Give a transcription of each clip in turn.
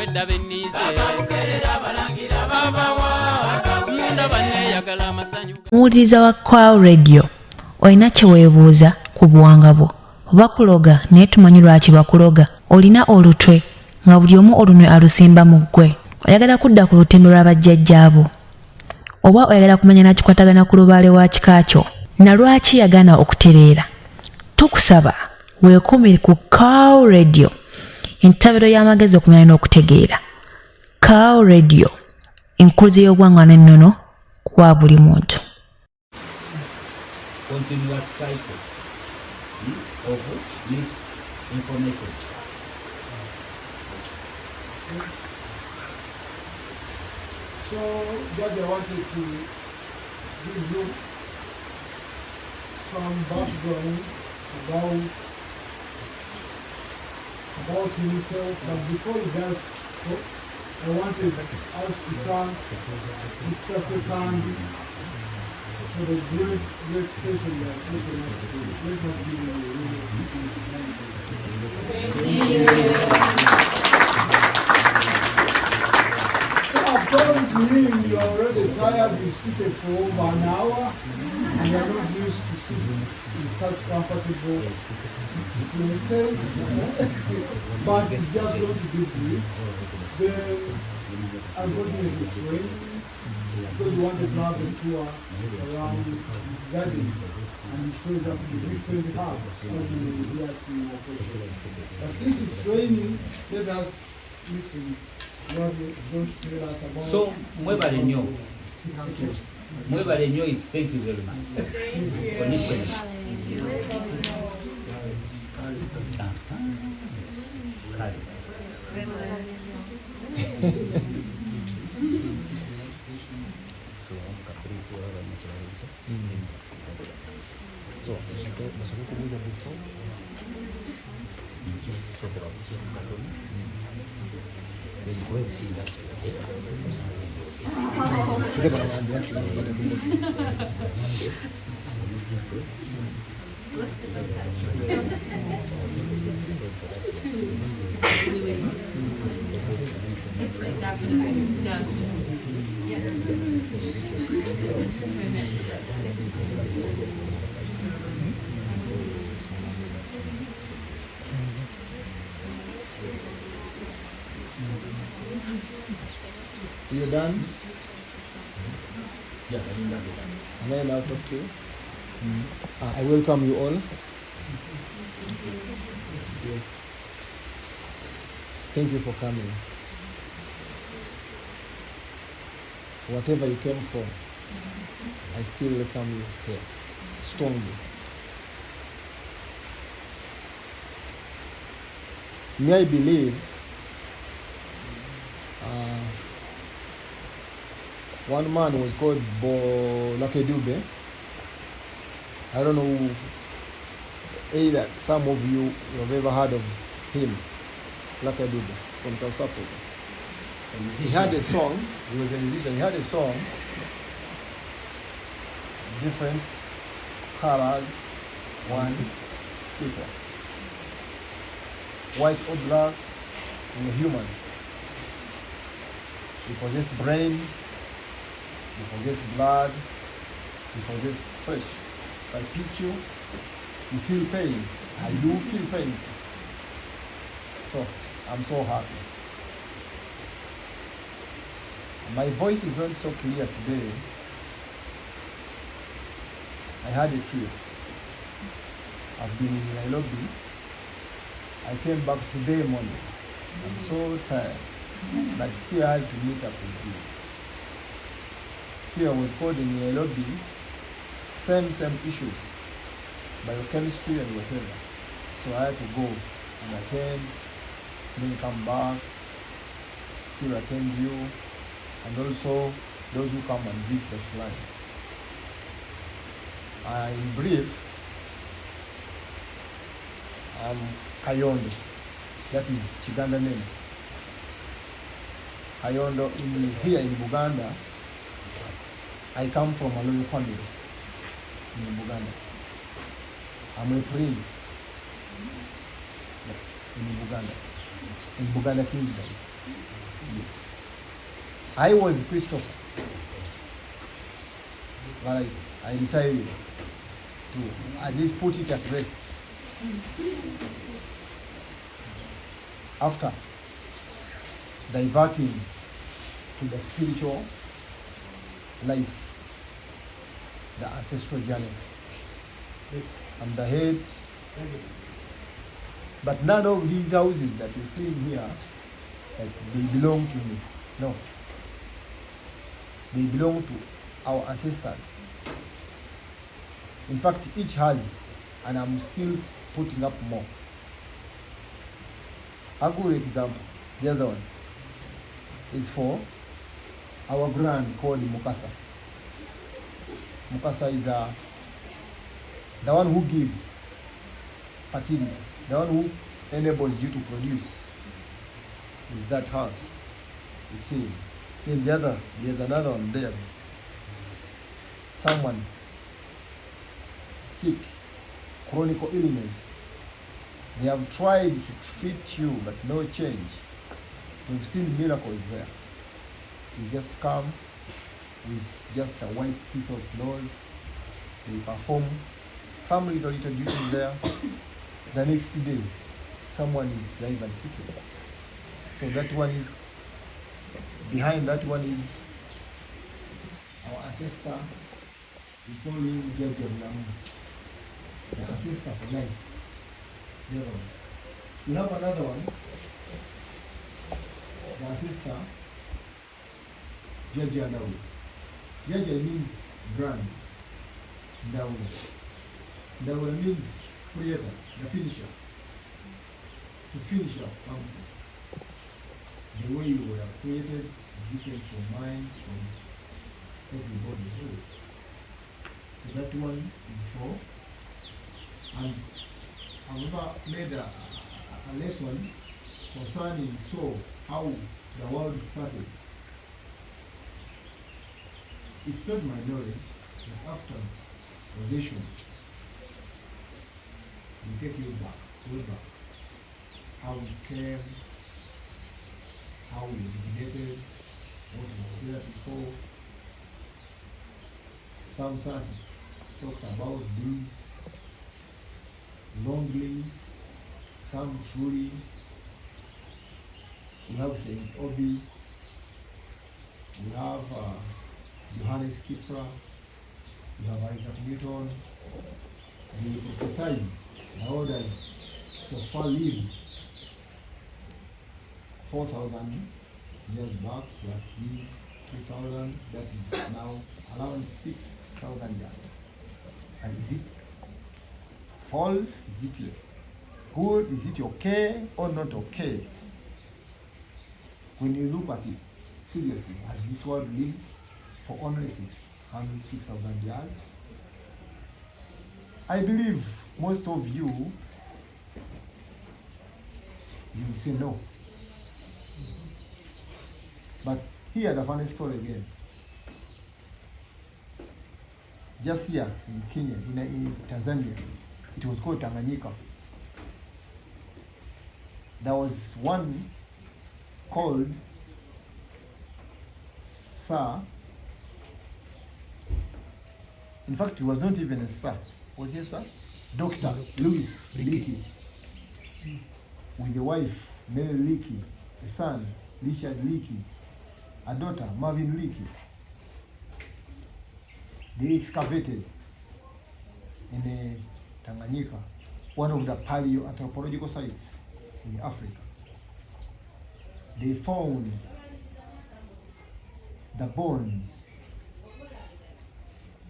mwedda bennize munda baneyagala amasanyu. Muwuliriza wa KY'ENSI Radio olina kye weebuuza ku buwanga bwo oba kuloga naye tumanyi lwaki bakuloga. Olina olutwe nga buli omu olunwe alusimba mu ggwe. Oyagala kudda ku lutembe lwa bajjajjaabo oba oyagala kumanya nakikwatagana ku lubaale wa kika kyo na lwaki yagaana okutereera. Tukusaba weekuumire ku KY'ENSI Radio, entabiro y'amagezi okumanya n'okutegeera. KY'ENSI Radio, enkuluze y'obwangwa n'ennono kwa buli muntu. Continuous cycle of misinformation. So, Judge, I wanted to give you some background about himself, but before he does so, I wanted us to thank Mr. Sekandi for the great session that he has taken us through. Let us give him a So I've told him you're already tired, you've seated for over an hour, and you're not used to sitting in such comfortable places, but it's just going to be brief. Then, unfortunately, it's raining, because we wanted to have a tour around his garden, and he shows us the different herbs, as you will see in your picture. But since it's raining, let us listen what he's going to tell us about. So, mwebale nnyo. Mwebale nnyo is thank you very much for listening. You done? Yeah, Am I allowed to talk to you? I welcome you all. Thank you for coming. Whatever you came for, I still welcome you here strongly. May I believe one man was called Lakedube. I don't know either some of you have ever heard of him, Lakedube from South Africa. He had a song, he was a musician, he had a song, different colors, one people, white or black, and human. You possess brain, you possess blood, you possess flesh. If I pinch you, you feel pain. I do feel pain. So, I'm so happy. My voice is not so clear today. I had a trip. I've been in Nairobi. I came back today morning. I'm so tired, but still I had to meet up with you. Still I was called in Nairobi, same issues, biochemistry and whatever. So I had to go and attend, then come back, still attend you, and also those who come and visit the shrine. In brief, I'm KAYONDO, that is Chiganda name. KAYONDO here in Buganda. I come from a loyal family in Buganda. I'm a prince in Buganda. in Buganda Kingdom. I was Christopher, but I decided to at least put it at rest. After diverting to the spiritual life, the ancestral journey. I'm the head, but none of these houses that you see here, like, they belong to me. No, they belong to our ancestors. In fact, each has, and I'm still putting up more. A good example, the other one, is for our brand called Mukasa. Mukasa is the one who gives fertility, the one who enables you to produce. Is that house? You see. In the other, there's another one there. Someone sick, chronic illness. They have tried to treat you, but no change. We've seen miracles there. You just come with just a white piece of cloth. They perform some little duties there. The next day, someone is live and kicking. So that one is, behind that one is our ancestor. We call him the ancestor for life. The other one. We have another one, the ancestor, Jaja Dawu. Jaja means brand. Dawu. Dawu means creator, the finisher. To finish up something. The way you were created is different from mine, from everybody else. So that one is for, and I've made a lesson concerning how the world started. It's not my knowledge, but after possession, we take you back, how we came, how we originated, what was there before. Some scientists talked about these longly, some truly. We have Saint Obi, we have Johannes Kepler, we have Isaac Newton. We prophesied the orders so far lived 4,000 years back plus these 2,000, that is now around 6,000 years. And is it false? Is it good? Is it okay or not okay? When you look at it seriously, has this world lived for only 6,000 years? I believe most of you will say no. But here the funny story again. Just here in Kenya, in Tanzania, it was called Tanganyika. There was one called Sir. In fact, he was not even a sir. Was he a sir? Dr. Louis Leakey. With a wife, Mary Leakey, a son, Richard Leakey, a daughter, Marvin Leakey. They excavated in Tanganyika, one of the paleoanthropological sites in Africa. They found the bones.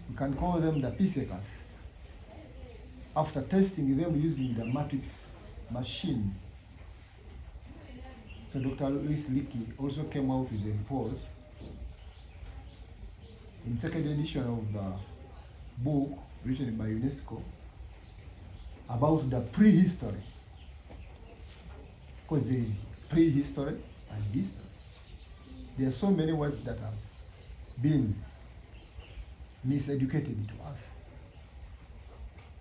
We can call them the peacemakers. After testing them using the matrix machines. So Dr. Louis Leakey also came out with a report in second edition of the book written by UNESCO about the prehistory. Because there is prehistory and history. There are so many words that have been miseducated to us.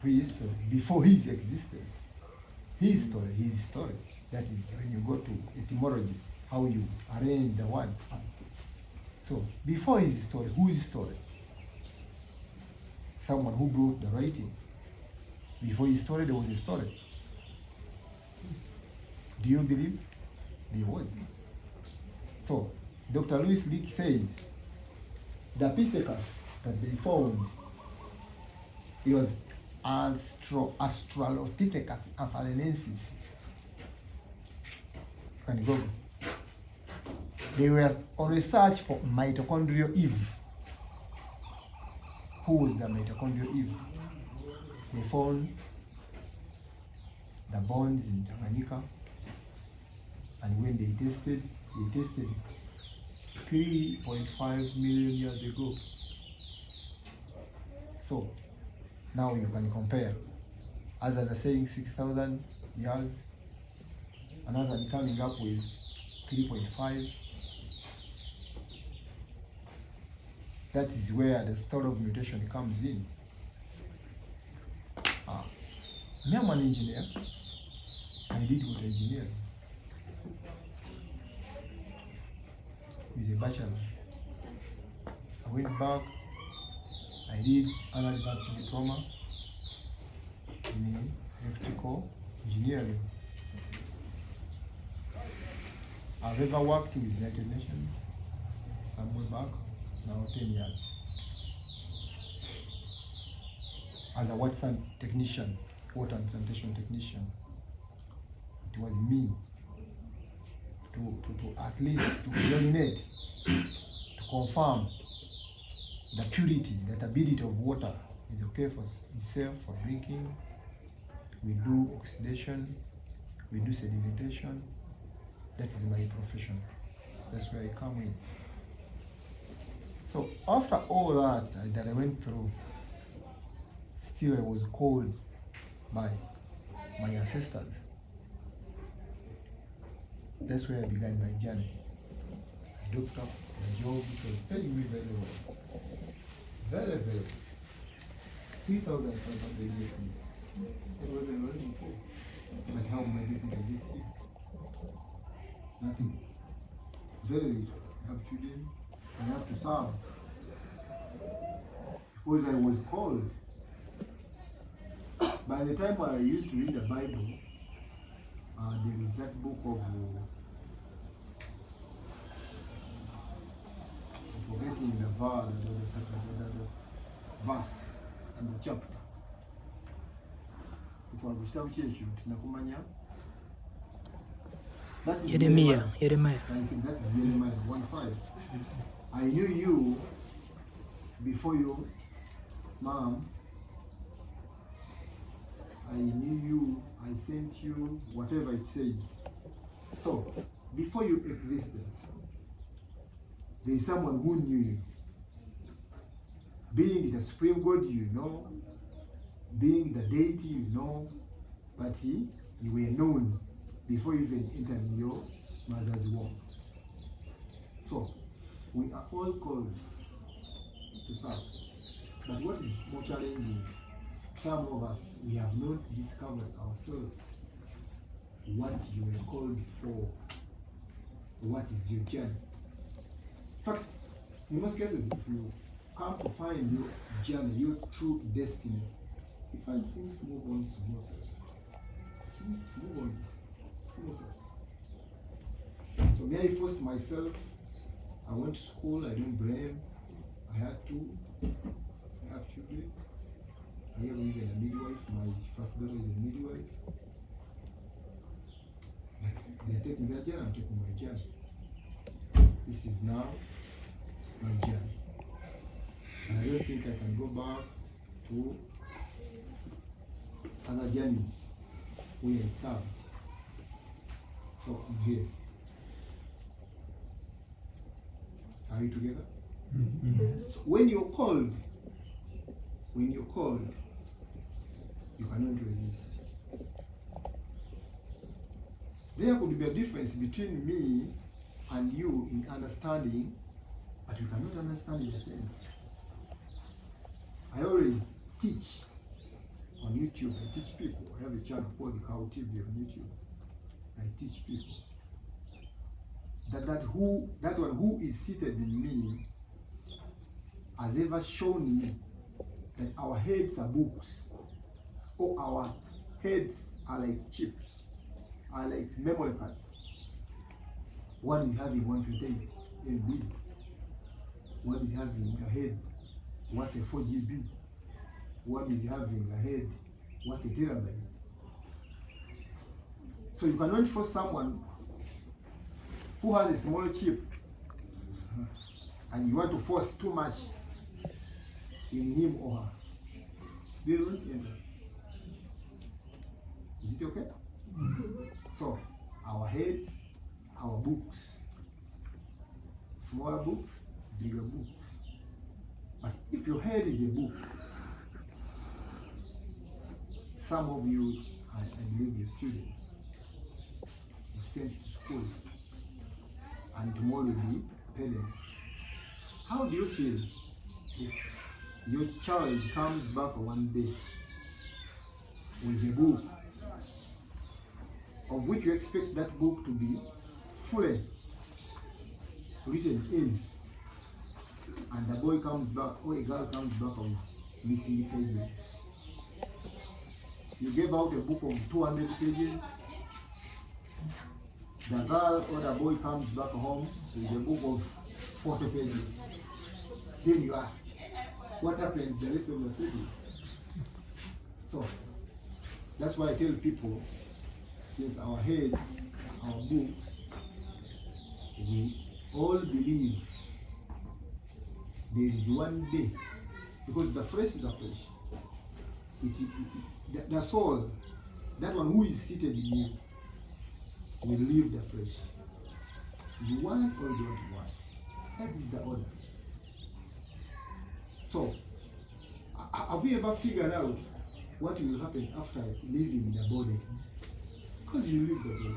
Prehistory, before his existence. his story. That is when you go to etymology, how you arrange the words. So before his story, whose story? Someone who brought the writing. Before his story, there was a story. Do you believe? There was. So Dr. Louis Leakey says the Pithecanthropus that they found, it was Australopithecus afarensis. You can go. They were on research for mitochondrial Eve. Who was the mitochondrial Eve? They found the bones in Tanganyika, and when they tested 3.5 million years ago. So now you can compare. Others are saying 6,000 years, another coming up with 3.5. That is where the story of mutation comes in. Me, I'm an engineer. I did what engineering. With a bachelor. I went back. I did an advanced diploma in electrical engineering. I've ever worked with United Nations somewhere back, now 10 years. As a water technician, water and sanitation technician, it was me to at least to coordinate, to confirm the purity, the ability of water is okay for itself, for drinking. We do oxidation, we do sedimentation. That is my profession. That's where I come in. So after all that I went through, still I was called by my ancestors. That's where I began my journey. I looked up the job, which was paying me very well. Very, very well. 3,500 USD. It was a very poor. But how am I getting to this here? Nothing. Very little. I have children. I have to serve. Because I was called. By the time I used to read the Bible, there is that book of forgetting the verse and the chapter. It was kitabu chechu tunakumanya. That is Jeremiah. I said that is Jeremiah 1:5. I knew you before you, Mom. I knew you, I sent you, whatever it says. So, before your existence, there is someone who knew you. Being the supreme God, you know. Being the deity, you know. But you were known before even entering your mother's womb. So, we are all called to serve. But what is more challenging, some of us, we have not discovered ourselves what you were called for. What is your journey? In fact, in most cases, if you come to find your journey, your true destiny, you find things move on smoothly. Move on smoothly. So may I force myself? I went to school, I don't blame. I had to. I have children. I have even a midwife. My first daughter is a midwife. They are taking their journey, I'm taking my journey. This is now my journey. And I don't think I can go back to other journeys where I served. So I'm here. Are you together? Mm-hmm. So when you're called, you cannot resist. There could be a difference between me and you in understanding, but you cannot understand in the same. I always teach on YouTube. I teach people. I have a channel called Cow TV on YouTube. I teach people that one who is seated in me has ever shown me that our heads are books, or our heads are like chips, are like memory cards. One is having 128 MBs. One is having a head worth a 4 GB. One is having a head worth a terabyte. So you cannot force someone who has a small chip and you want to force too much in him or her. They don't enter. Is it okay? So our heads, our books, smaller books, bigger books. But if your head is a book, some of you, I believe your students, you sent to school, and tomorrow will be parents. How do you feel if your child comes back one day with a book of which you expect that book to be fully written in, and the boy comes back or a girl comes back with missing pages? You gave out a book of 200 pages. The girl or the boy comes back home with a book of 40 pages. Then you ask, what happened to the rest of the pages? So that's why I tell people, since our heads, our books, we all believe there is one day, because the flesh is the flesh. The soul, that one who is seated in you, will leave the flesh. You want or you don't want. That is the order. So, have we ever figured out what will happen after leaving the body? Because you leave the body.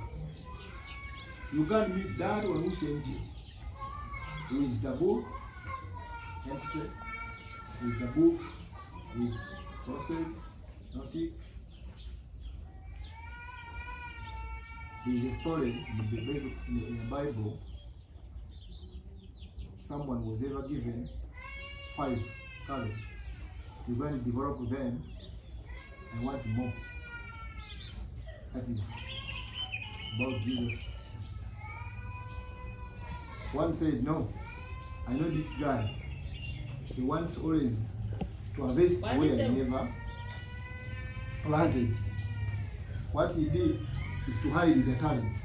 You can't meet that one who sent you with the book empty, with the book with process, notice. There is a story in the Bible. Someone was ever given 5 talents. You're going to develop them and want more. That is about Jesus. One said, no, I know this guy. He wants always to harvest where he never planted. What he did is to hide the talents.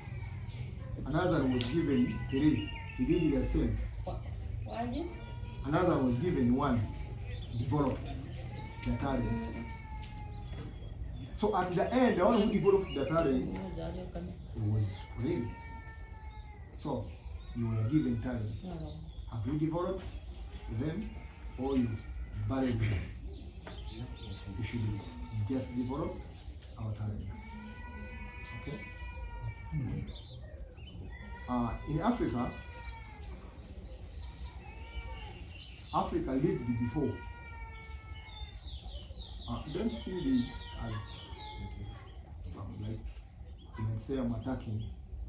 Another was given 3. He did the same. Another was given 1. Developed the talent. So at the end, the one who developed the talent was supreme. So you were given talents. Have you developed them or you buried them? We should just develop our talents. Okay? In Africa, Africa lived before. Don't see this as like you might say I'm attacking.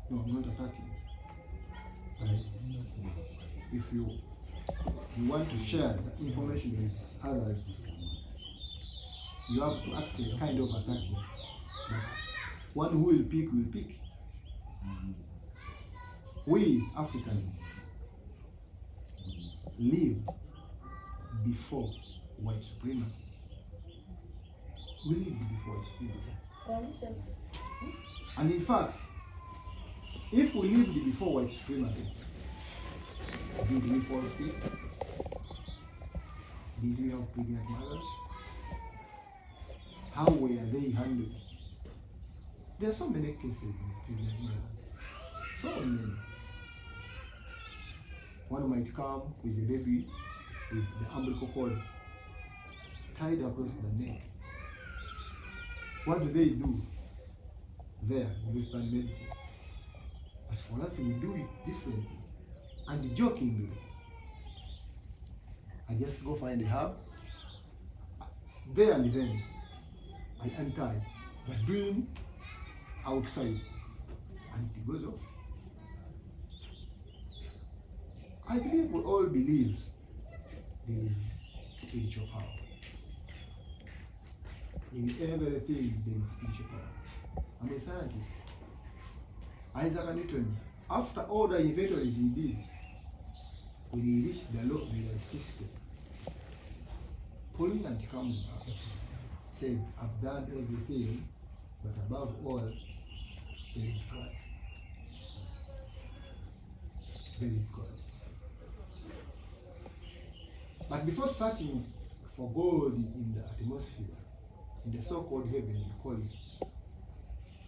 No, I'm not attacking. If you want to share the information with others, you have to act a kind of attacking. But one who will pick will pick. We Africans lived before white supremacy. We lived before white supremacy. And in fact, if we lived before white supremacy, did we fall sick? Did we have pregnant mothers? How were they handled? There are so many cases of pregnant mothers. So many. One might come with a baby with the umbilical cord tied across the neck. What do they do there in Western medicine? But for us, we do it differently and jokingly. I just go find a herb there and then. I untie, but doing outside, and it goes off. I believe we all believe there is spiritual power. In everything there is spiritual power. I'm a scientist. Isaac Newton, after all the inventories he did, when he reached the law of elasticity, Poland comes back, said, I've done everything, but above all, there is God. There is God. But before searching for God in the atmosphere, in the so-called heaven, you call it,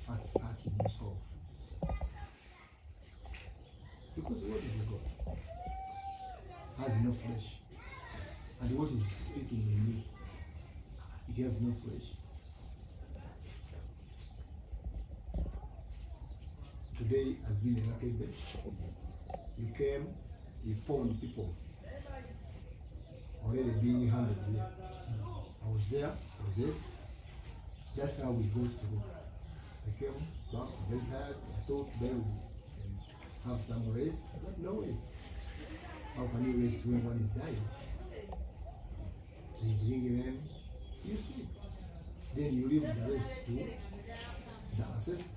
first searching yourself. Because what is a God? Has no flesh. And what is speaking in you? It has no flesh. Today has been a lucky day. You came, you found people already being handled here. I was there, I was there. That's how we go through. I came back very tired. I thought they would have some rest, but no way. How can you rest when one is dying? They bring them, you sleep. Then you leave the rest to the ancestors.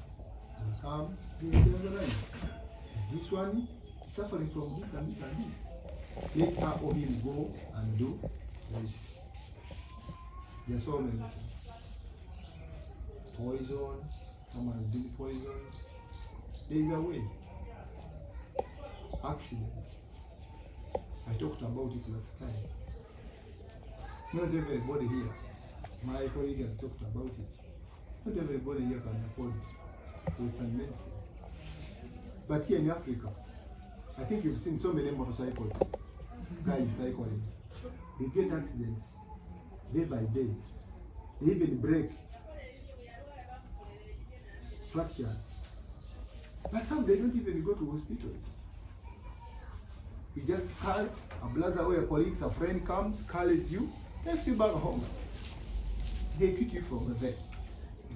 You come, you realize this one is suffering from this and this and this. Let her or him go and do this. There's so many things. Poison, someone is being poisoned. There is a way. Accidents. I talked about it last time. Not everybody here, my colleague has talked about it. Not everybody here can afford Western medicine. But here in Africa, I think you've seen so many motorcycles, guys cycling. They get accidents day by day. They even break, fracture. But some they don't even go to hospital. You just call a brother or a colleague, a friend comes, calls you, takes you back home. They pick you from there.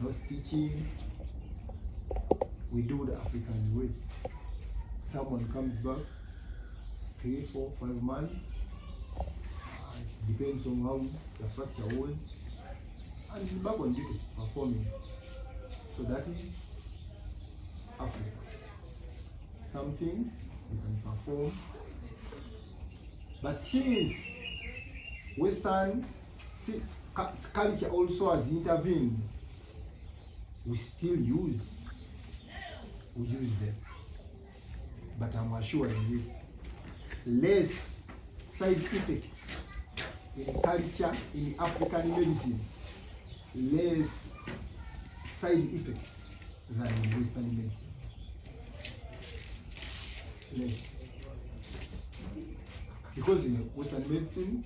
No stitching. We do the African way. Someone comes back, 3, 4, 5 months. It depends on how the fracture was. And he's back on duty, performing. So that is Africa. Some things you can perform. But since Western culture also has intervened, we still use them. But I'm assuring you, less side effects in culture, in African medicine, less side effects than in Western medicine. Less. Because in Western medicine,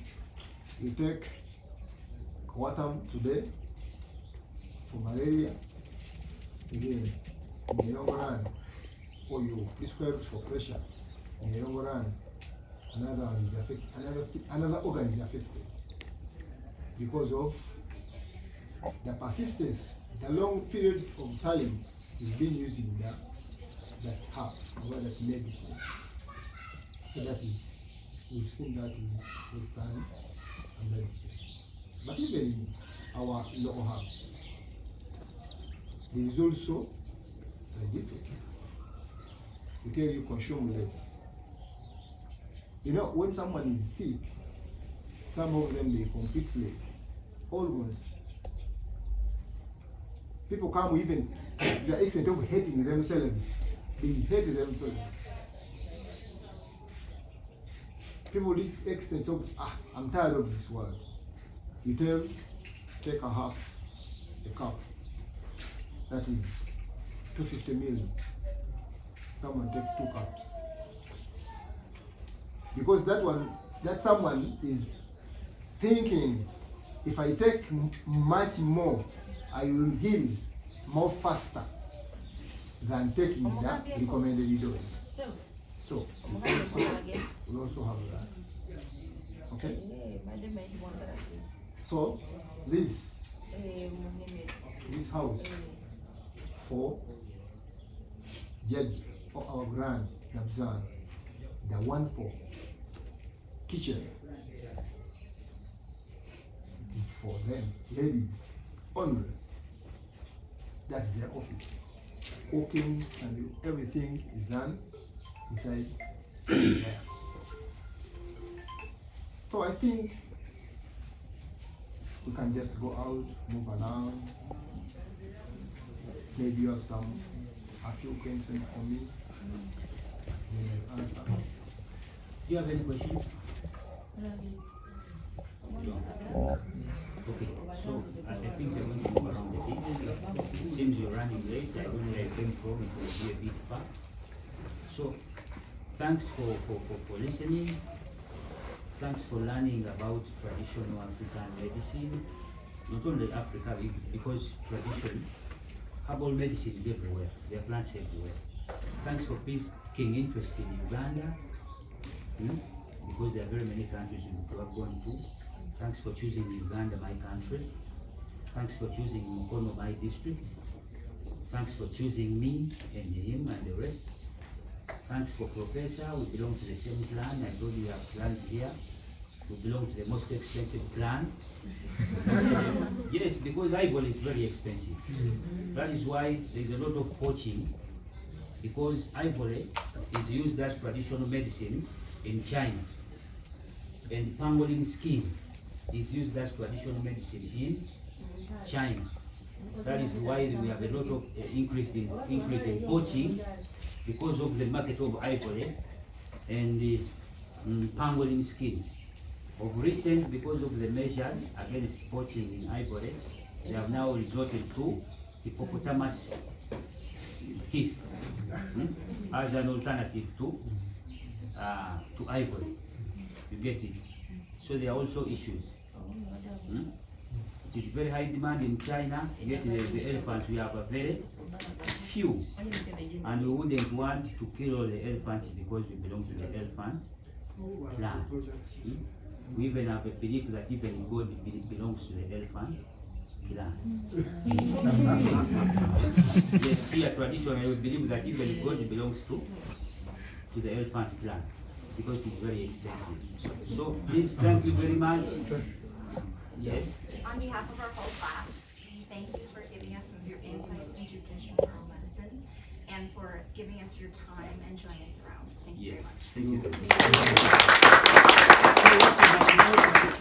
you take water today for malaria, again, in the long run, or you prescribe for pressure, in the long run, another one is affected, another organ is affected because of the persistence, the long period of time you've been using that herb or that medicine. So that is, we've seen that in Western medicine. But even in our local herbs, there is also side effects. We tell you consume less. You know, when someone is sick, some of them they completely, almost. People come even to the extent of hating themselves. They hate themselves. People reach the extent of, I'm tired of this world. You tell, take a cup, that is 250 ml. Someone takes 2 cups. Because that someone is thinking, if I take much more, I will heal more faster than taking the recommended dose. So we also have that. Okay? So this This house for Judge or our grand Nabzan, the one for kitchen. It is for them, ladies only. That's their office. Cookings and everything is done inside there. So I think we can just go out, move around. Maybe you have a few questions for me. Answer. Do you have any questions? Okay, so I think we're going to go around the table. It seems you're running late. I don't know where you came from. It will be a bit far. So thanks for listening. Thanks for learning about traditional African medicine. Not only Africa, because tradition, herbal medicine is everywhere. There are plants everywhere. Thanks for taking interest in Uganda, because there are very many countries you have gone to. Thanks for choosing Uganda, my country. Thanks for choosing Mukono, my district. Thanks for choosing me and him and the rest. Thanks for Professor. We belong to the same clan. I told you we have clans here. We belong to the most expensive clan. Yes, because ivory is very expensive. That is why there is a lot of poaching, because ivory is used as traditional medicine in China, and pangolin skin is used as traditional medicine in China. That is why we have a lot of increase in poaching, because of the market of ivory and the pangolin skin. Of recent, because of the measures against poaching in ivory, they have now resorted to hippopotamus teeth as an alternative to ivory. You get it? So there are also issues. It is very high demand in China, yet the elephants we have a very few, and we wouldn't want to kill all the elephants because we belong to the elephant clan. We even have a belief that even God belongs to the elephant clan. Yes, here traditionally we believe that even God belongs to the elephant clan, because it's very expensive. So please, thank you very much. Yes. On behalf of our whole class, thank you for giving us some of your insights into traditional herbal medicine and for giving us your time and showing us around. Thank you very much. Thank you.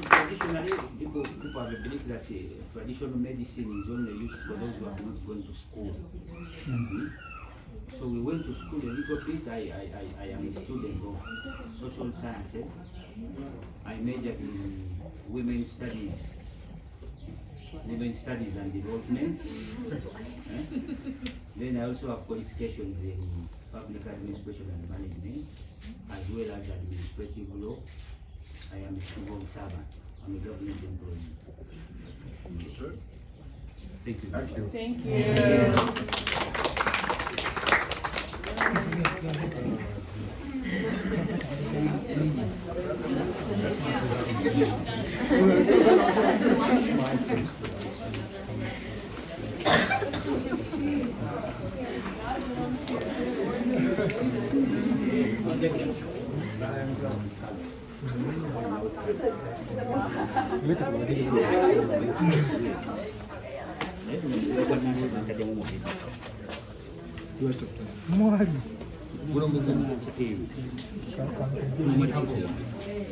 Traditionally, people have a belief that traditional medicine is only used for those who are not going to school. So we went to school a little bit. I am a student of social sciences. I majored in women's studies and development. Then I also have qualifications in public administration and management, as well as administrative law. I am a civil servant. I'm a government employee. Thank you. Thank you.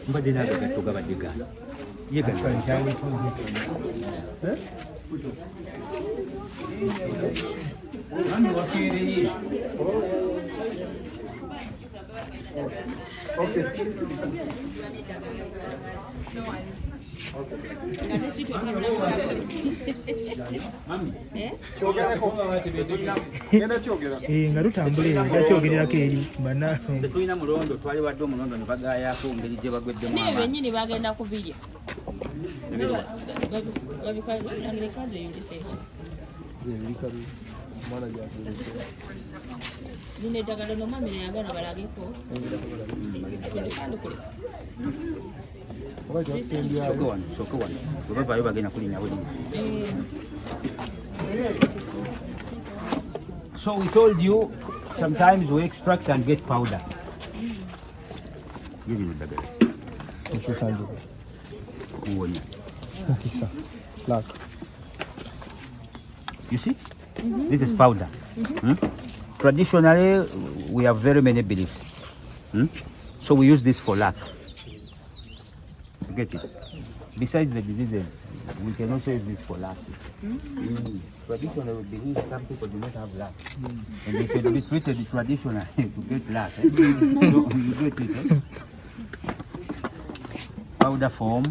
Mbadde naaga gatto gabadde gano ye nga tutambula takyogererako eri tetulina mulondo, twali wadde omulondo ne bagaayako ngeri gye bagweddemu niwe bennyini bagenda kubirya babikaze Bikalu mwana gyatuleetera. Lino eddagala nomwami nayagala balageko. Oba kyakusembyayo. Soka wano. Bwe bavaayo bagenda kulinnya bulinnya. So we told you sometimes we extract and get powder. Give me the baby. You see? This is powder. Traditionally, we have very many beliefs. So we use this for luck. You get it? Besides the diseases, we can also use this for luck. Traditionally, we believe some people do not have luck. And they should be treated traditionally to get luck. So you get it, Powder form.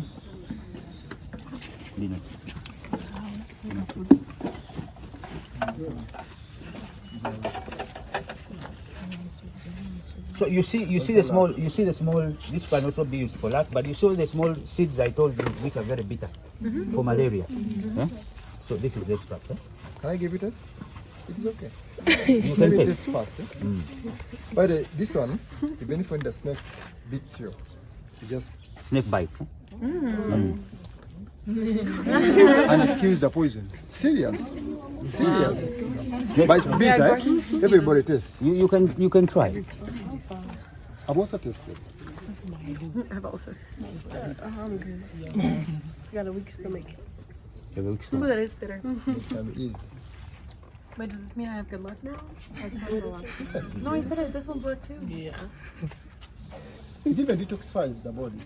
So you see the small, this can also be used for luck, but you saw the small seeds I told you, which are very bitter for malaria. So this is the extract. Can I give you a taste? It is okay. You can Maybe taste. taste first. But this one, even if when the snake beats you, you just Snake bites. and it kills the poison. Serious. But it's bitter. Everybody tastes. You can try. I've also tasted. I've also tasted. I'm good. Got a weak stomach. You Ooh, that is bitter. It can be easy. Wait, does this mean I have good luck now? No, he said it. This one's luck too. Yeah. It even detoxifies the body.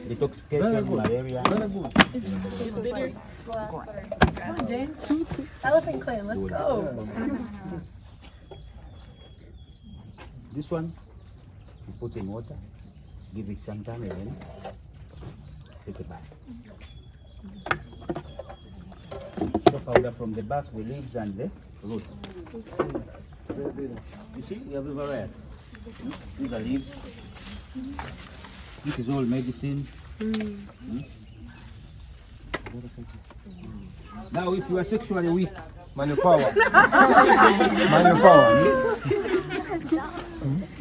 Detoxification, malaria. Very good. It's bitter. Come on, James. Elephant clan, let's go. This one, you put in water, give it some time, and then take a bath. So powder from the back, the leaves, and the roots. You see, we have a variety. These are leaves. This is all medicine. Now, if you are sexually weak, Manual power. Manual power.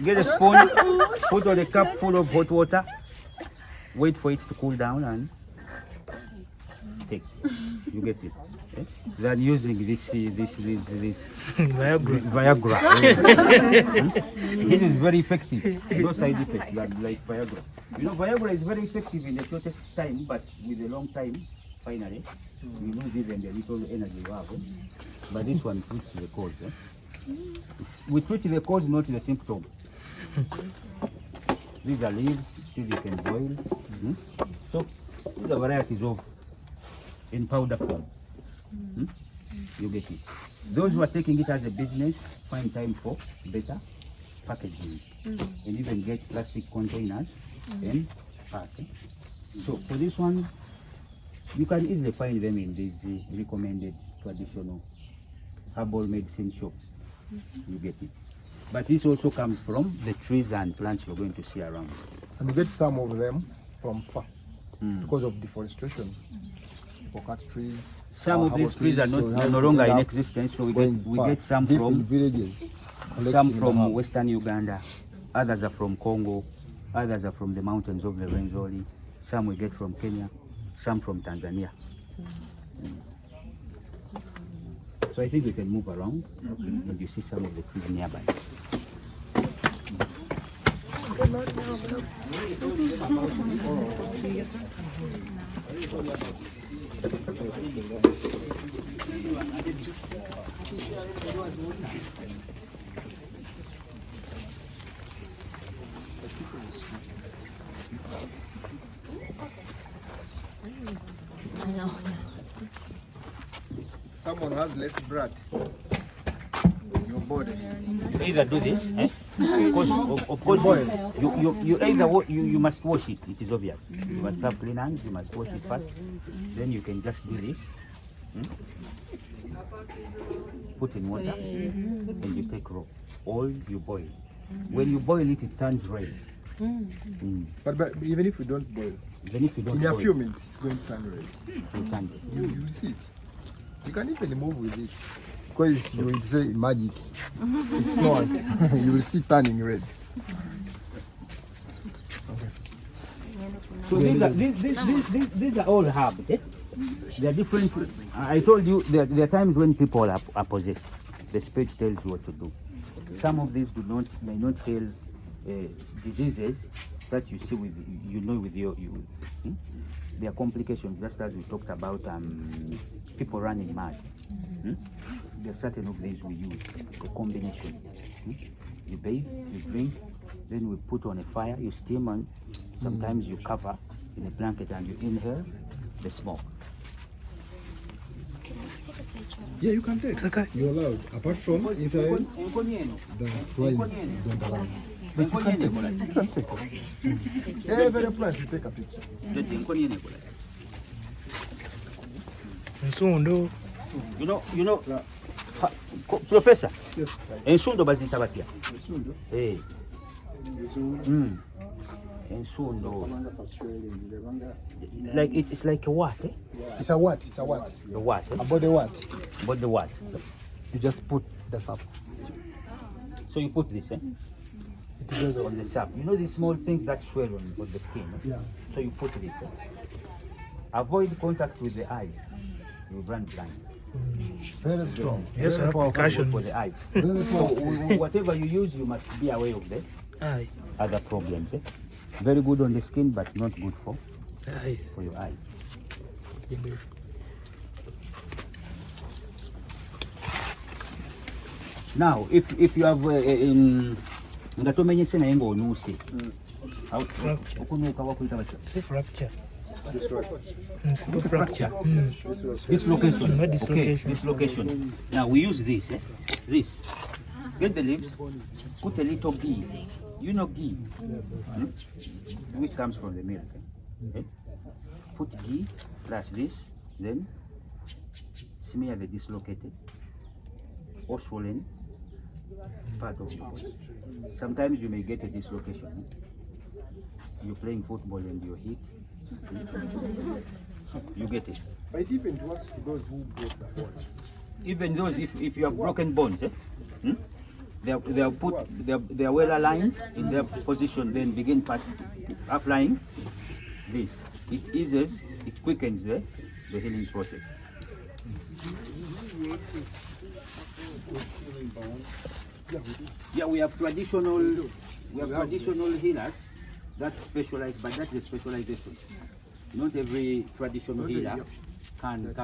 get a spoon, put on a cup full of hot water, wait for it to cool down, and take. You get it. Okay? Than using this Viagra. This is very effective. No side effects like Viagra. You know, Viagra is very effective in the shortest time, but with a long time, finally, you lose even the little energy you have. But this one treats the cause. We treat the cause, not the symptom. These are leaves, still you can boil. So, these are varieties of in powder form. You get it. Those who are taking it as a business, find time for better packaging and even get plastic containers and pack. So for this one, you can easily find them in these recommended traditional herbal medicine shops. You get it. But this also comes from the trees and plants you're going to see around. And you get some of them from far because of deforestation. People cut trees. Some of these trees are no longer in existence, so we get some from villages. Some from Western Uganda, others are from Congo, others are from the mountains of the Rwenzori, some we get from Kenya, some from Tanzania. So I think we can move around and you see some of the trees nearby. Good luck now, bro. Someone has less blood in your body. Either do this, because of course you either you must wash it. It is obvious. You must have clean hands. You must wash it first. Then you can just do this. Put in water, and you take raw, or you boil. When you boil it, it turns red. But even if you don't boil, Even if you don't in a boil, few minutes it's going to turn red. it will turn red. You will see it. You can even move with it. Because you will say magic. It's not. You will see turning red. So these are all herbs. Eh? They are different. I told you there are times when people are possessed. The spirit tells you what to do. Some of these may not heal diseases that you see with with your. There are complications, just as we talked about people running mad. There are certain of these we use, a combination. You bathe, you drink, then we put on a fire, you steam, and sometimes you cover in a blanket and you inhale the smoke. Yeah, you can take. Okay. You're allowed. Apart from inside, the flies don't allow. But you can take. Every plant you take a picture. Ensundo. You know, Professor. Yes. Ensundo bazita batya. Ensundo. Eh. Ensundo. Like it's like a what? Eh? It's a what? It's a what? The what? Eh? About the what? About the what? You just put the sap. So you put this, eh? It goes On the sap. You know these small things that swell on the skin. Eh? Yeah. So you put this. Eh? Avoid contact with the eyes. You run blind. Very strong. Yes, Very powerful. applications. For the eyes. Very So powerful. whatever you use, you must be aware of the Aye. other problems. Eh? Very good on the skin, but not good for Aye. your eyes. Now, if you have nga tomenyese naye ng'onuuse okunuuka wakuita batya? C'est fracture. Simple fracture. Dislocation. Okay, dislocation. Now we use this. This. Get the leaves. Put a little ghee. You know ghee, which comes from the milk. Okay? Put ghee plus this, then smear the dislocated or swollen part of the body. Sometimes you may get a dislocation. You're playing football and you're hit. You get it. But it even works to those who broke the bones. Even those, if you have broken bones, they are well aligned in their position, then begin applying this. It eases, it quickens the healing process. Yeah, we have traditional healers that specialize, but that's the specialization. Not every traditional healer can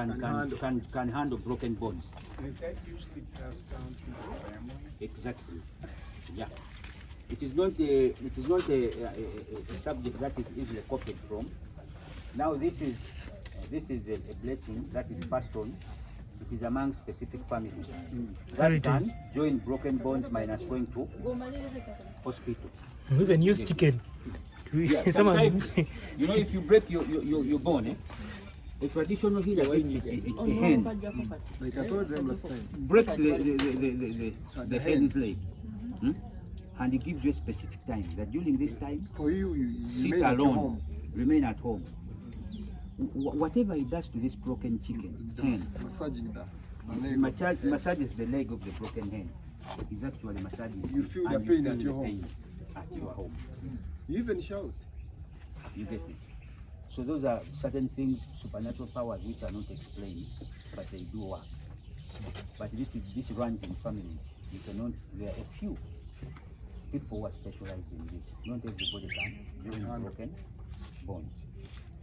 handle broken bones. Is that usually passed down through the family? Exactly. Yeah. It is not a subject that is easily copied from. Now this is a blessing that is passed on. It is among specific families. That can join broken bones minus going to hospital. We even use chicken. Yeah, sometimes, you know, if you break your bone, a traditional healer takes a hand, Like I told them last time. breaks the hand's leg, and it gives you a specific time that during this time, For you sit remain at your alone, home. remain at home. Whatever it does to this broken chicken hand, Massaging that. massages the leg of the broken hand. Is actually massaging. You feel and the pain you at feel your the home. pain at your home. You even shout. You get it. So those are certain things, supernatural powers which are not explained, but they do work. But this runs in families. You cannot. There are a few people who are specialized in this. Not everybody can. During broken bones.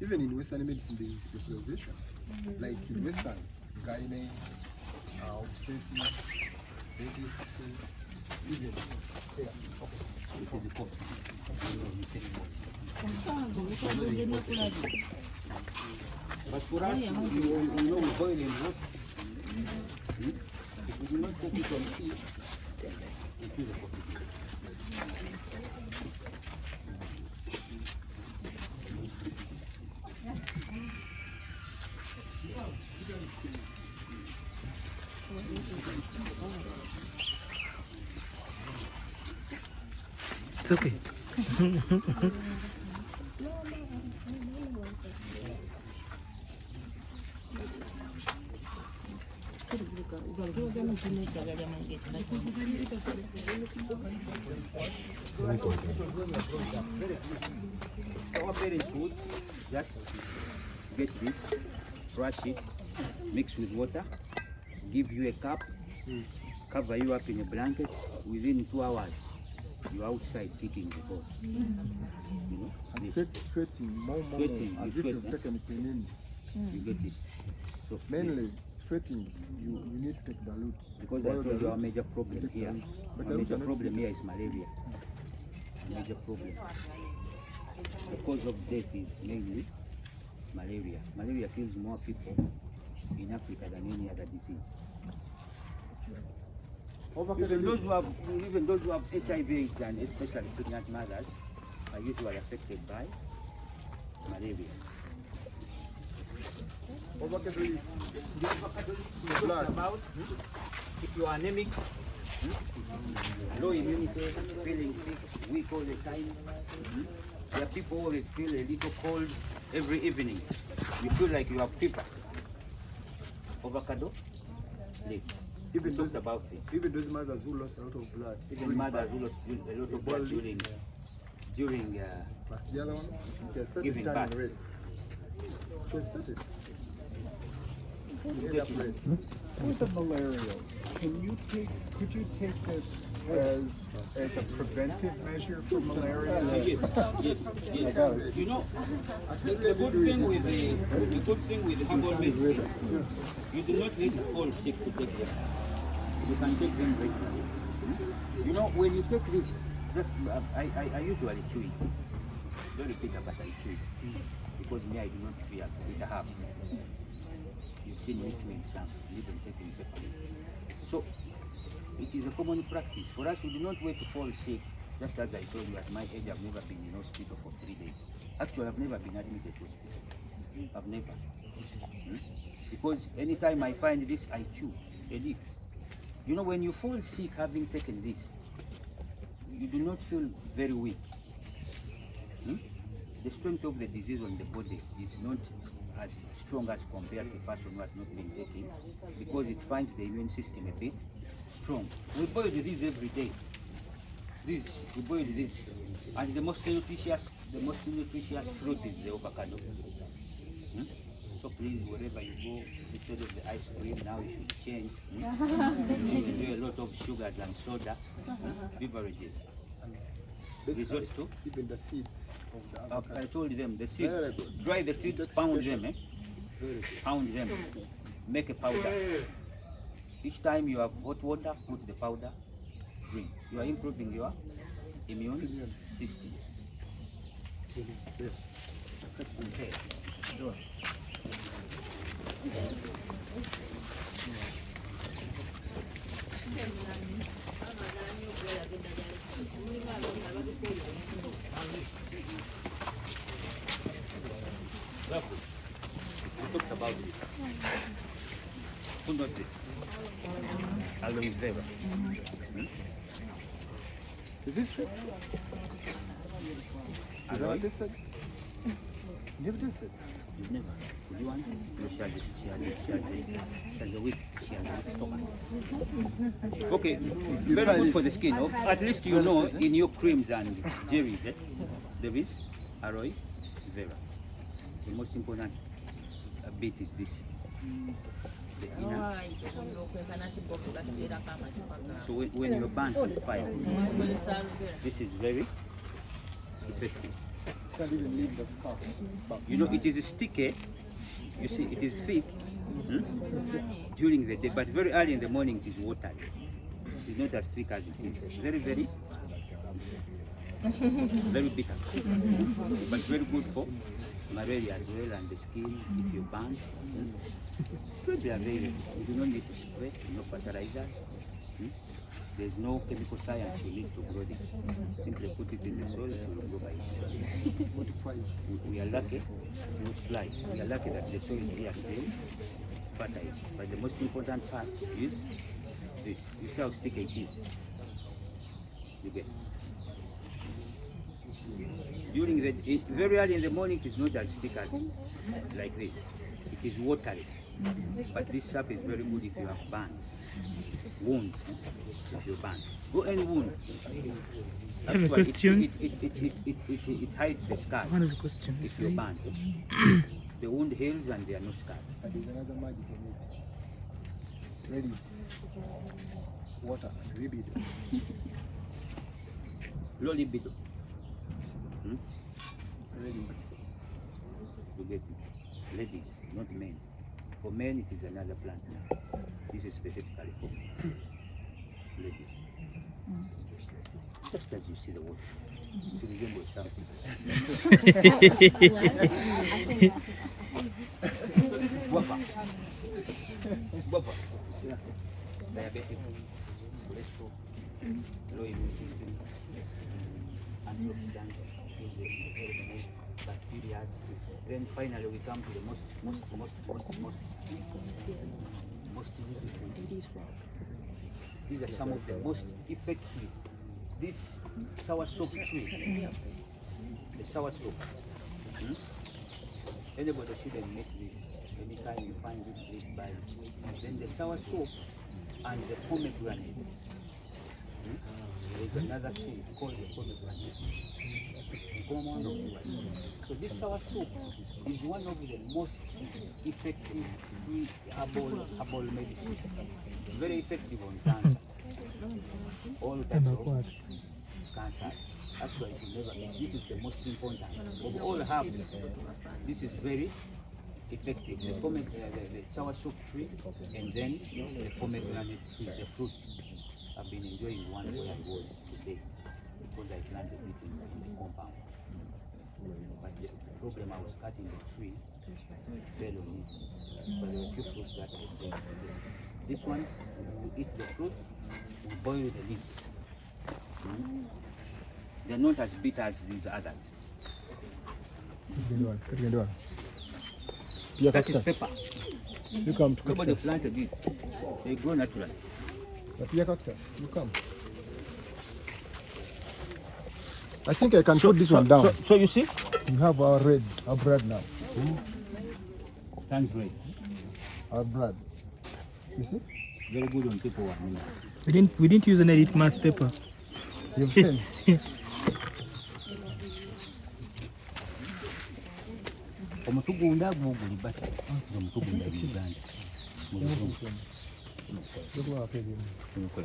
Even in Western medicine, there is specialization. Like in Western, gynae, obstetrics, dentists, even. Yeah. This is a coat. But for us, you know, we boil and roast. If we do not take it on tea, it is a coffee. It's okay. Our parents would just get this, brush it, mix with water, give you a cup, cover you up in a blanket. Within 2 hours, you're outside kicking the ball. You know, And this. sweating more, Sweating, as you if sweat, you've eh? taken quinine. You get it. So Mainly sweating, you need to take the roots. because I Boil told the you our roots, major problem take the here. roots. But Our the roots major are not problem bitter. here is malaria. Major problem. The cause of death is mainly malaria. Malaria kills more people in Africa than any other disease. Even those who have HIV and especially pregnant mothers are usually affected by malaria. About if you are anemic, low immunity, feeling sick, weak all the time. There are people who always feel a little cold every evening. You feel like you have fever. Avocado, please. Even Talk about it. Even those mothers who lost a lot of blood. Even mothers who lost a lot of blood during But the other one, they started giving turning birth. red. They started. With the malaria, could you take this as a preventive measure for malaria? Yes. You know, the good thing with herbal medicine, you do not need to fall sick to take them. You can take them regularly. You know, when you take this, just I usually chew it. Very bitter, but I chew it because me I do not fear bitter herbs. You've seen me chewing some, even taking pepper. So it is a common practice for us. We do not wait to fall sick. Just as I told you, at my age, I've never been in hospital for 3 days. Actually, I've never been admitted to hospital. I've never. Because anytime I find this, I chew a leaf. You know, when you fall sick having taken this, you do not feel very weak. The strength of the disease on the body is not as strong as compared to a person who has not been taking, because it finds the immune system a bit strong. We boil this every day. We boil this, and the most nutritious fruit is the avocado. So please, wherever you go, instead of the ice cream, now you should change. You enjoy a lot of sugars and soda, beverages. Resort to Even the seeds of the avocado. I told them the seeds, Very good. dry the seeds, pound them, pound them, make a powder. Each time you have hot water, put the powder, drink. You are improving your immune system. Okay. We talked about this. Who knows this? Aloe vera. Is this true? You never tasted? Never tasted? You've never. Would you want? No, she has a weak stomach. Okay, very good for the skin. At least you know in your creams and jellies there is aloe vera. The most important bit is this. The inner. So when you're burnt on fire, this is very effective. You can't even leave the scarf. You know, it is sticky. You see, it is thick during the day, but very early in the morning it is watery. It is not as thick as it is. Very, very bitter, but very good for malaria as well and the skin if you burn. They are very, you do not need to spray, no fertilizers. There's no chemical science you need to grow this. Simply put it in the soil, it will grow by itself. We are lucky to multiply. We are lucky that the soil here is still fertile. But the most important part is this. You see how sticky it is. You get. During the very early in the morning, it is not as thick as like this. It is watery. But this sap is very good if you have burns. wound if you burn. Go any wound. I have a That's why question. It hides the scars One of the questions. if you burn. The wound heals and there are no scars. But there's another magic in it. Ready. Water and libido. Low libido. Ready. You get it. Ladies, not men. For men, it is another plant now. This is specifically for ladies. Just as you see the water, it resembles something. Guapa. Guapa. Yeah. Diabetic, cholesterol, low immune system, antioxidant, bacteria. Then finally we come to the most useful. These are some of the most effective. This sour soap tree, the sour soap. Anybody shouldn't miss this. Anytime you find it, please buy it. Then the sour soap and the pomegranate. There is another tree called the pomegranate. So this sour soap is one of the most effective free herbal medicine. Very effective on cancer. All types of cancer. Actually, you never miss. This is the most important of all herbs. This is very effective. The sour soap tree, and then the pomegranate tree, the fruits. I've been enjoying one where I was today because I planted it in the compound. But the problem, I was cutting the tree, it fell on it. But there were a few fruits that I was there. This one, we eat the fruit, we boil the leaves. They're not as bitter as these others. That is pepper. You come to Nobody cactus. planted it. They grow naturally. You come. I think I can put this one down. So you see? You have our bread now. Thanks, bread. Our bread. You see? Very good on people who are We didn't use any litmus paper. You've seen. Omutugunda guguli bata. Omutugunda Uganda.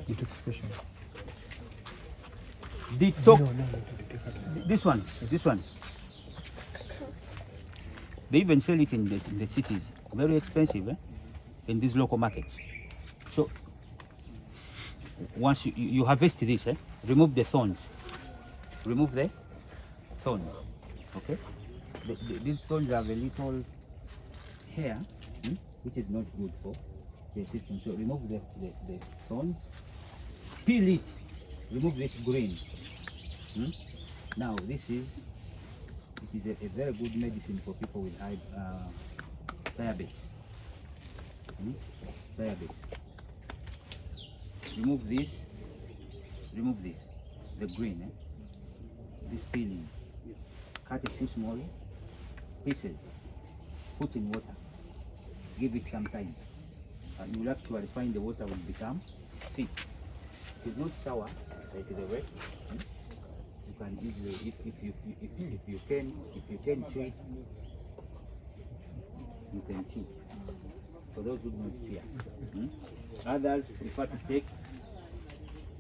Detoxification. This one. They even sell it in the cities. Very expensive, in these local markets. So once you harvest this, remove the thorns. Remove the thorns. Okay. These thorns have a little hair, which is not good for the system. So remove the thorns. Peel it. Remove this green. Now this is a very good medicine for people with high diabetes. Diabetes. Remove this, the green, this peeling. Cut a few small pieces, put in water, give it some time, and you will actually find the water will become thick. It's not sour like the rest. You can easily, if you can chew it, you can chew. For those who don't fear. Others prefer to take,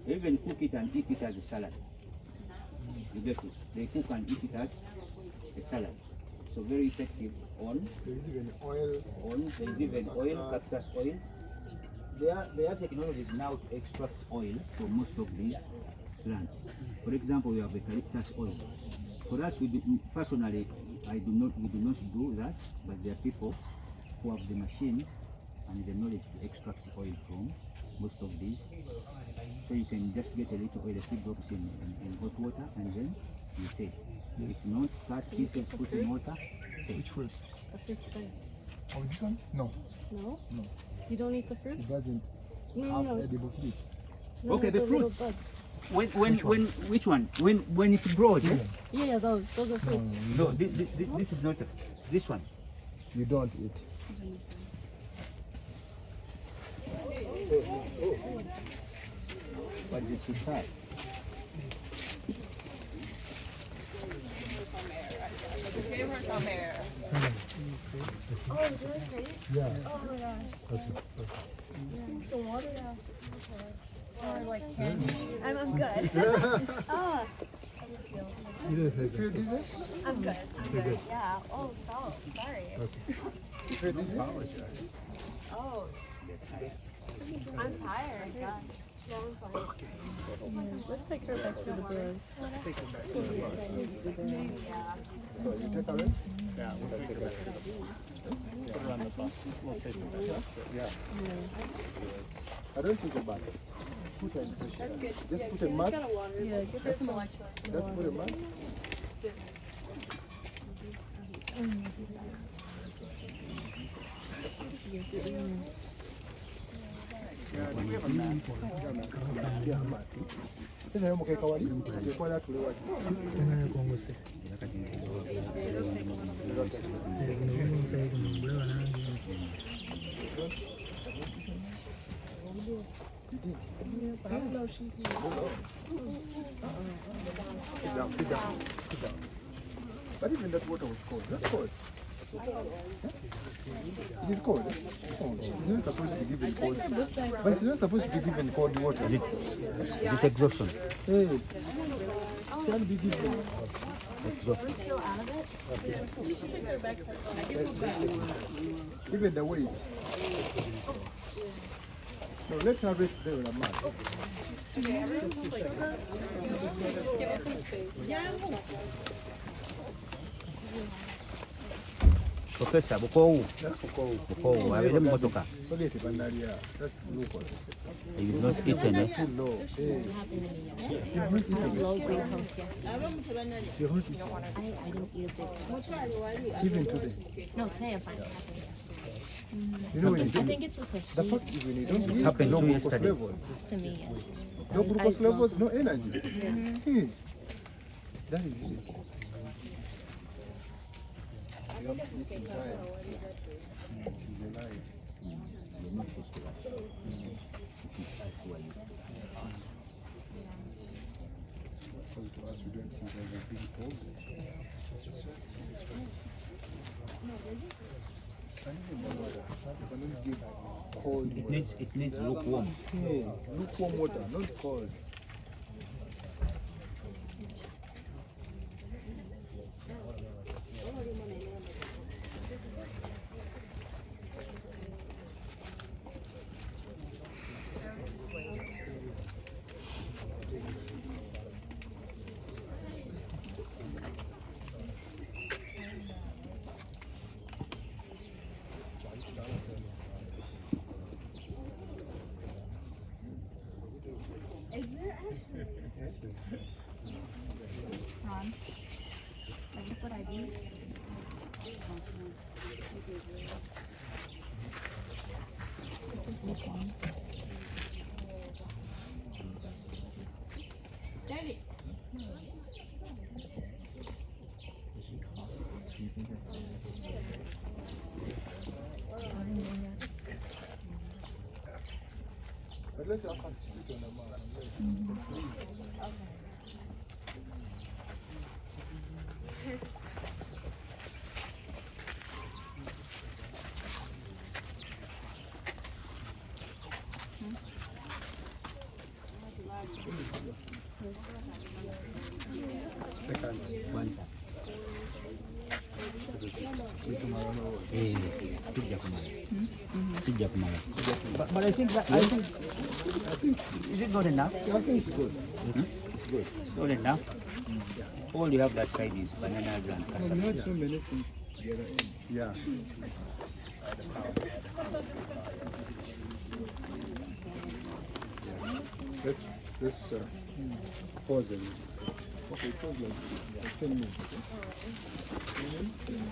even cook it and eat it as a salad. You get it? They cook and eat it as a salad. So very effective on. There is even oil. There is even oil, cactus oil. There are technologies now to extract oil from most of these plants. For example, we have eucalyptus oil. For us, personally, we do not do that, but there are people who have the machines and the knowledge to extract oil from most of these. So you can just get a little oil, a few drops in hot water, and then you take. If not, cut pieces, put in water. Which fruit? The fruit's there. Oh, this one? No. No? No. You don't eat the fruits? It doesn't No, have no. edible fruit. No, Okay, the little fruits. buds. Which one? When it grows, Yeah, those are fruits. No, this is not this one. You don't eat. What did you try? Give her some air. Oh, is it great? Yeah. Oh my gosh. Some water now. Or like candy. I'm good. Oh. You didn't take it. I'm good. I'm good. Yeah. Oh, salt. Sorry. Apologize. Oh. I'm tired. Gosh. No, I'm fine. Let's take her back to the bus. Let's take it back to the bus. Yeah. So you take a rest? Yeah, we'll take it back to the bus. Put her on the bus. We'll take it back. Yeah. I don't think about it. Put her in the chair. Just put a mat. Yeah, get some electrolytes. Just put a mat. Yeah, do we have a mat? Yeah, mat. Tena yo mukeka wali. Tekwala tule wali. Sit down, sit down, sit down. But even that water was cold. That's cold. It is cold. She's not supposed to be given cold. But she's not supposed to be given cold water. With exhaustion. Hey, can't be given. Even the weight. No, let her rest there with a mat. Professor, Bukowu. Bukowu, abere mu motoka. Forget it, Bandaria. That's glucose. You've not eaten, eh? Too low. Hey. You've not eaten it. Low glucose, yes. You've not eaten I don't eat a big it. Even today. No, today I'm fine. You know when you I don't, think it's with the the fact is when you don't eat, Happened no to glucose yesterday. level. to me, yes. No glucose levels, no energy. Hey. That is it. You have to eat in time. She's alive. Because to us, we don't see it as a big cold. Can you remember that? You cannot give cold water. It needs lukewarm. Hey, lukewarm water, not cold. Ron, are you put ID? But let her first sit on the mat. Second. One. But I think is it not enough? I think it's good. It's good. It's not enough. All you have that side is bananas and We cassava. had so many things together in. Yeah. Let's pause it. Okay, pause like 10 minutes. Okay?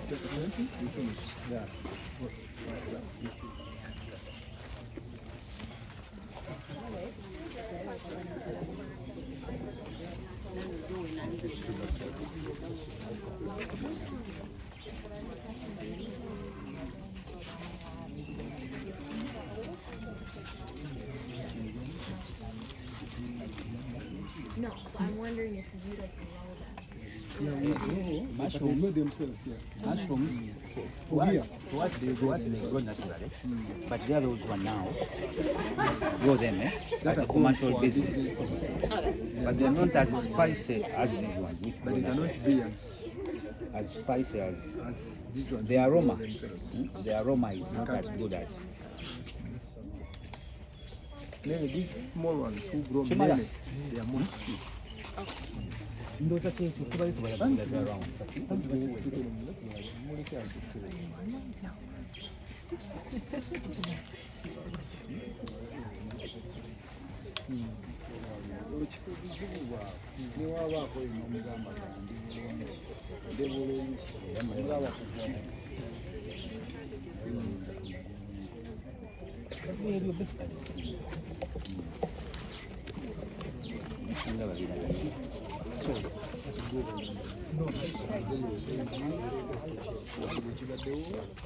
Just a minute, we finish. Yeah. Relax. No, so I'm wondering if you like grow them. Yeah, we grow, but they grow themselves, yeah. Mushrooms, Oh, here. what they grow naturally, but the other one now grow them as a commercial business. But they're not as spicy as these ones, which But they cannot be as spicy as this one. the aroma. Themselves. The aroma is not as good as. Mainly these small ones who grow Chimala. many, they are more sweet.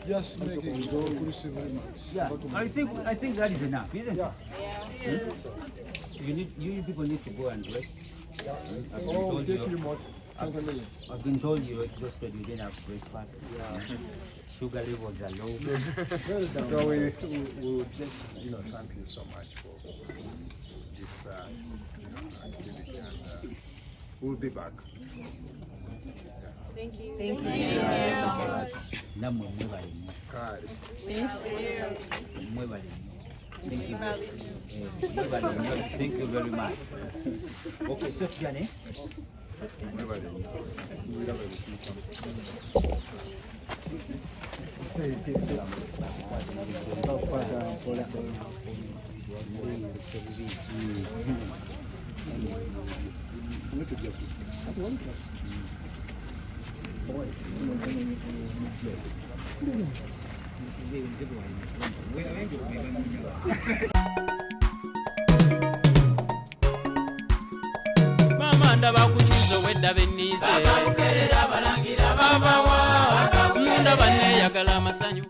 Just making it inclusive remarks. Yeah, I think that is enough, isn't it? You people need to go and rest. Oh, take you more 20 minutes. I've been told you were exhausted, you didn't have breakfast. Yeah. Sugar levels are low. So we will just, thank you so much for this activity, and we'll be back. Thank you. Namwe mwebale. Kale. Mwebale. Thank you. Thank you very much. Okay, sit down, eh? Mama ndaba kukizo wedda bennize baba bukerera balangira babawa munda banne yagala amasanyu